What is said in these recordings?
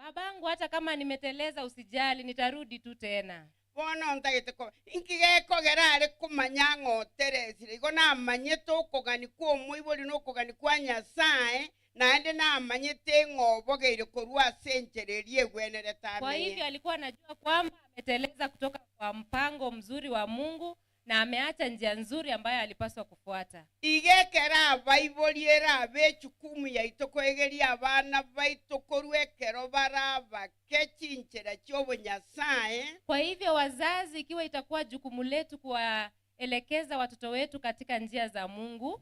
Babangu, hata kama nimeteleza usijali, nitarudi tu tena. Bono ntagiteko inkigeko gerare kumanyango teresire igo namanyete okogani kwa omoibori nokogani kwa Nyasaye naende namanyete ng'obogeire korwa senchererie egwenerete amenye. Kwa hivyo alikuwa anajua kwamba ameteleza kutoka kwa mpango mzuri wa Mungu na ameacha njia nzuri ambayo alipaswa kufuata. Igekera abaibori era abechukumu yaito kwegeria abana baito korwekero baraba kechinchera cy'obunyasaye. Kwa hivyo wazazi, ikiwa itakuwa jukumu letu kuwaelekeza watoto wetu katika njia za Mungu,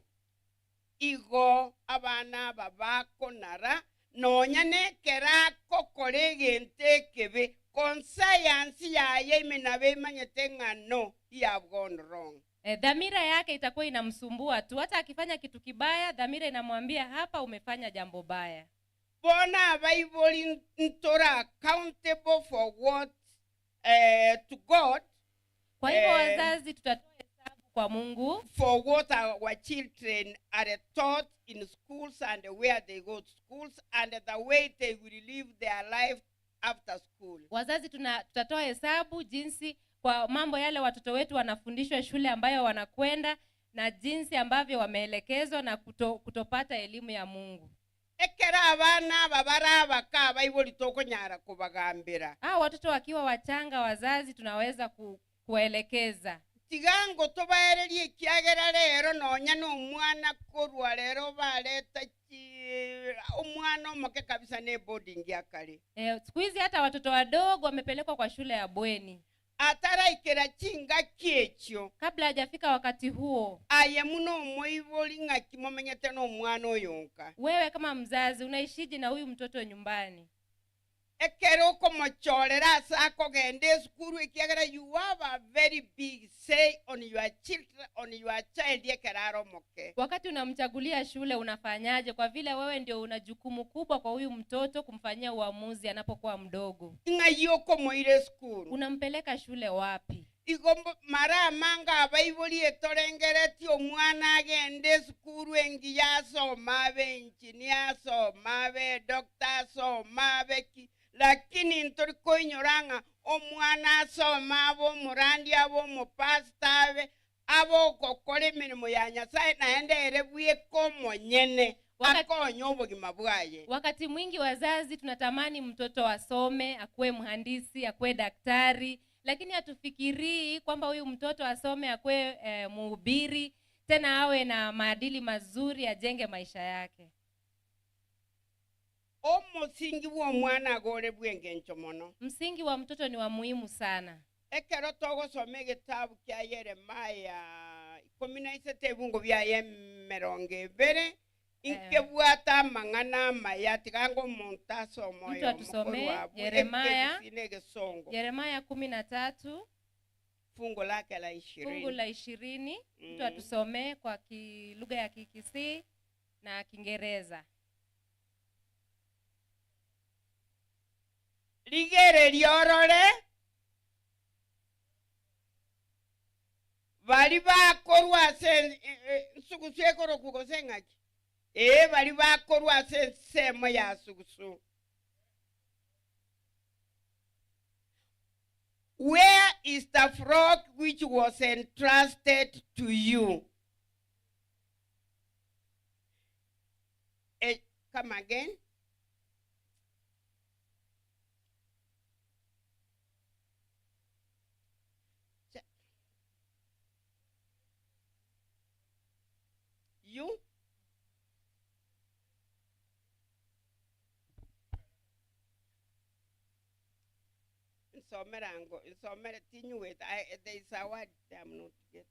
igo abana babako nara nonyane kerako koregente kebe konsayansi yaye imenabe imanyete ng'ano you have gone wrong. Dhamira yake itakuwa inamsumbua tu. Hata akifanya kitu kibaya, dhamira inamwambia hapa umefanya jambo baya. Bona abaibori ntora accountable for what to God. Kwa hivyo wazazi, tutatoa hesabu kwa Mungu for what our children are taught in schools and where they go to schools and the way they will live their life after school. Wazazi tutatoa hesabu jinsi kwa mambo yale watoto wetu wanafundishwa shule ambayo wanakwenda na jinsi ambavyo wameelekezwa na kutopata elimu ya Mungu. Ekera abana babara baka baiboli tokonyara kubagambira. Watoto wakiwa wachanga, wazazi tunaweza kuelekeza. Tigango tobaererie kiagera rero nonya no mwana korwa rero baleta umwana omoke kabisa ne boarding yakale. Siku hizi hata watoto wadogo wamepelekwa kwa shule ya bweni. Atara ikera chinga kiechyo kabla hajafika wakati huo. Aye muno moiboli ngakimomenyete no mwana oyonka. Wewe kama mzazi unaishije na huyu mtoto nyumbani? Ekero komochorera sako gende skuru ikiagera you have a very big say on your children, on your child yekeraro moke. Wakati unamchagulia shule unafanyaje, kwa vile wewe ndio una jukumu kubwa kwa huyu mtoto kumfanyia uamuzi anapokuwa mdogo. Ingayoko moire skuru. Unampeleka shule wapi? Igombo mara manga abaiboli etorengereti omwana agende skuru engi yasoma abe engineer soma abe doctor soma abe lakini ntoriko inyoranga omwana asoma abo murandi abo mupastave abo kokore mirimo ya Nyasaye naende erebwie komonyene akonyo obugima bwaye. Wakati mwingi wazazi tunatamani mtoto asome, akuwe mhandisi, akuwe daktari, lakini hatufikirii kwamba huyu mtoto asome akuwe mhubiri, tena awe na maadili mazuri, ajenge maisha yake. Omusingi wa mwana agore bwenge nchomono. Msingi wa mtoto ni wa muhimu sana. Ekero togosoma egitabu kya Yeremaya 17 bungo bya 2 inkebwata amang'ana amaya tigango omuntu asoma oyo. Mtu atusomee Yeremaya 13 fungo lake la 20. Fungu la 20. Mtu atusomee kwa lugha ya Kikisii na Kiingereza. Ligere liorore bali bakorwa sen sugusekoro kugosengaki bali bakorwa sen semo ya sugusu. Where is the frog which was entrusted to you? Come again. You? Insomere tinyu with there is a word I'm not getting.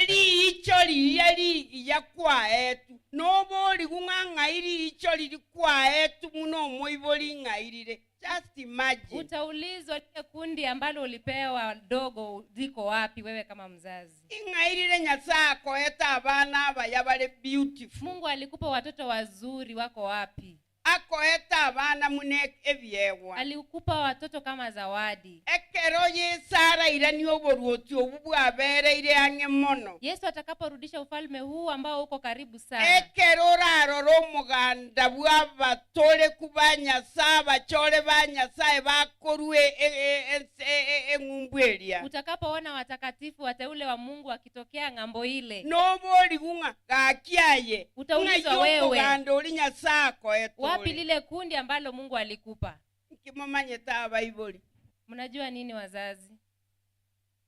Liicholi yali yakwaetu noboli kunganga iliicholi likwaetu muno moiboli ngairire. Just imagine. Utaulizwa lile kundi ambalo ulipewa dogo ziko wapi wewe kama mzazi? Ingairire Nyasaye eta abana abayabale beautiful. Mungu alikupa watoto wazuri, wako wapi? akoeta abana mune ebyewa alikupa watoto kama zawadi. ekero yesara irani oboruoti obu bwabereire ange mono Yesu atakaporudisha ufalme huu ambao uko karibu sana, ekero raroro omuganda bw'abatore kubanyasa bachore banyasaye bakorwe eng'umbu eria utakapoona watakatifu wateule wa Mungu wakitokea ng'ambo ile, nobori gung'a gakiaye utaulizwa wewe, omuganda oli nyasako wapi lile kundi ambalo Mungu alikupa? kimomanyeta abaiboli. Mnajua nini wazazi?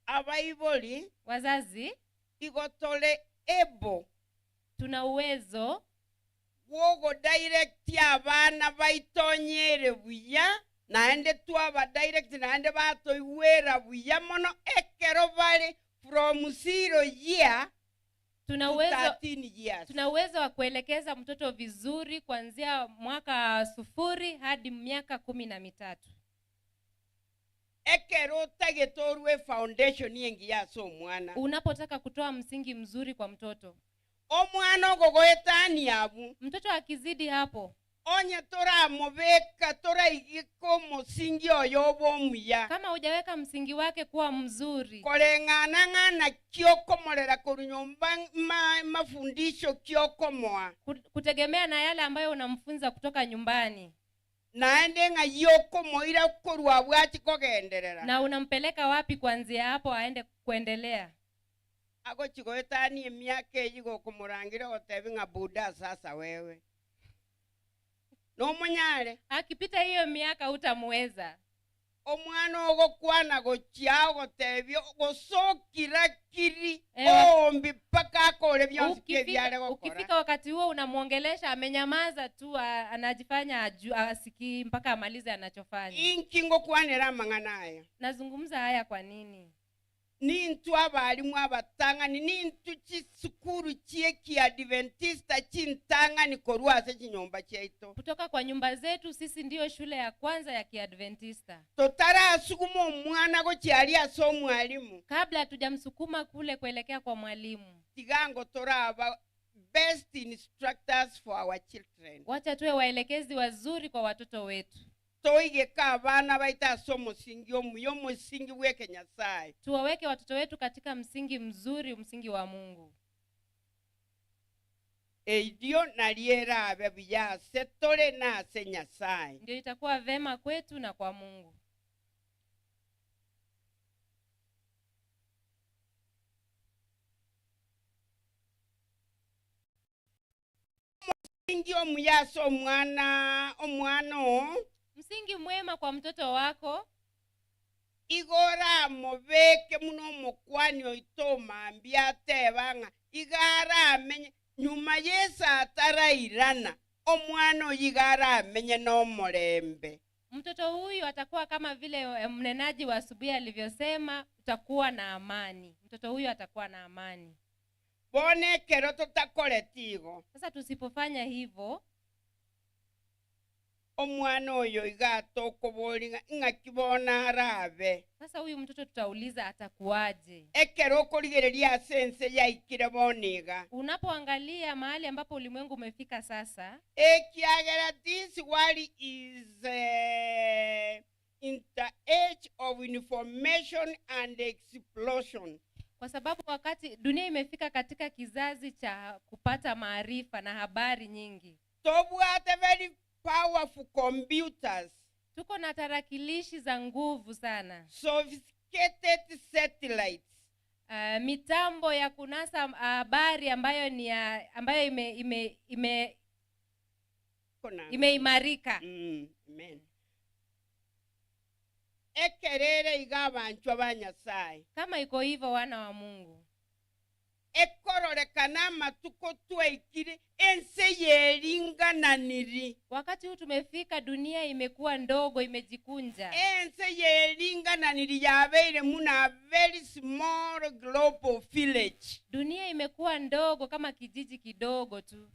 Abaiboli Wazazi igotole ebo tuna uwezo wogo direct abana baitonyere buya naende twaba direct naende batoiwera buya mono ekero bali from 0 year tuna to uwezo 13 years. tuna uwezo wa kuelekeza mtoto vizuri kuanzia mwaka 0 hadi miaka 13. Ekero tagetorwe foundation yengi yaso omwana Unapotaka kutoa msingi mzuri kwa mtoto, omwana ogogoetani abu mtoto akizidi hapo, onye toramobeka toraigiko musingi oyo obomuya kama hujaweka msingi wake kuwa mzuri, koleng'ana kiokomorera korunyomba mafundisho kiokomoa kutegemea na yale ambayo unamfunza kutoka nyumbani, naende ng'a yokomoira korwa bwaki kogenderera na unampeleka wapi kuanzia hapo aende kuendelea. ago chigoetani emiaka eyi gokomorangira gotebi ng'a buda sasa wewe nomonyare Akipita hiyo miaka utamuweza. omwana ogokwana gochiao gotebio gosokira kiri ombi paka akore byonse kebyare gokora. Ukifika wakati huo unamuongelesha amenyamaza tu, anajifanya asikii mpaka amalize anachofanya. Inkingo kwanera amang'ana aya Nazungumza haya kwa nini? nintu abalimu abatang'ani nintu chisukuru chieki adventista chintang'ani korwase chinyomba cheito Kutoka kwa nyumba zetu sisi ndiyo shule ya kwanza ya Kiadventista. totarasukuma omwana gochiali ase omwalimu Kabla hatujamsukuma kule kuelekea kwa mwalimu, tigango toraba best instructors for our children wacha tuwe waelekezi wazuri kwa watoto wetu. toigeka abana baita ase omosingi omuya omosingi bweke nyasaye Tuwaweke watoto wetu katika msingi mzuri, msingi wa Mungu. eidio naliera abe buya ase tore na ase nyasaye Ndio itakuwa vema kwetu na kwa Mungu. ingi omuya ase omwana Msingi mwema kwa mtoto wako igora mobeke muno omokwani oito mambia atebang'a igara amenye nyuma yesa atarairana omwana oyigara amenye n'omorembe mtoto huyu atakuwa kama vile mnenaji wa asubuhi alivyosema, utakuwa na amani. Mtoto huyu atakuwa na amani. bone kero totakoretigo Sasa tusipofanya hivyo, omwana oyo igatokobolinga ng'akibona arabe sasa huyu mtoto tutauliza atakuwaje? ekero okorigereria ase ense yaikire boniga Unapoangalia mahali ambapo ulimwengu umefika sasa, ekiagera this world is in the age of information and explosion kwa sababu wakati dunia imefika katika kizazi cha kupata maarifa na habari nyingi. tobwate very powerful computers Tuko na tarakilishi za nguvu sana, sophisticated satellites mitambo ya kunasa habari ambayo ni ambayo imeimarika. Amen. Ekerere iga abantu abanyasaye Kama iko hivyo, wana wa Mungu, ekororekana amatuko tweikire ense yeringananiri wakati huu tumefika, dunia imekuwa ndogo, imejikunja. ense yeringananiri yabeire muna very small global village. Dunia imekuwa ndogo kama kijiji kidogo tu.